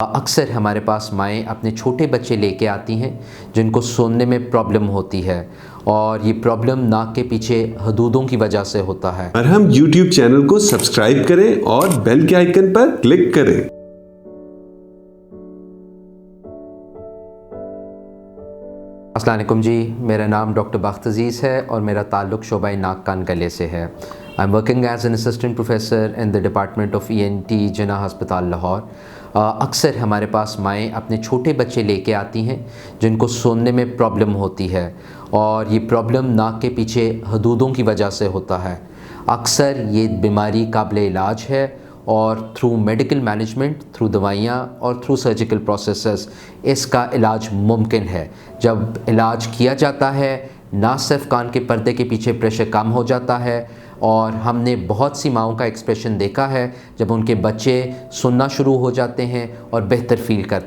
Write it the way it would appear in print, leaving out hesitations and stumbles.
अक्सर हमारे पास माएँ अपने छोटे बच्चे लेके आती हैं जिनको सूंघने में प्रॉब्लम होती है और ये प्रॉब्लम नाक के पीछे हदूदों की वजह से होता है। और हम YouTube चैनल को सब्सक्राइब करें और बेल के आइकन पर क्लिक करें। अस्सलाम वालेकुम जी, मेरा नाम डॉक्टर बख्त अज़ीज़ है और मेरा ताल्लुक़ शोबा नाक कान गले से है। I am working as an assistant professor in the department of ENT Jinnah हस्पताल लाहौर। अक्सर हमारे पास माएँ अपने छोटे बच्चे लेके आती हैं जिनको सूंघने में प्रॉब्लम होती है और ये प्रॉब्लम नाक के पीछे हदूदों की वजह से होता है। अक्सर ये बीमारी काबिल इलाज है और थ्रू मेडिकल मैनेजमेंट, थ्रू दवाइयाँ और थ्रू सर्जिकल प्रोसेसेस इसका इलाज मुमकिन है। जब इलाज किया जाता है ना सिर्फ कान के पर्दे के पीछे प्रेशर कम हो जाता है और हमने बहुत सी माँओं का एक्सप्रेशन देखा है जब उनके बच्चे सुनना शुरू हो जाते हैं और बेहतर फील करते हैं।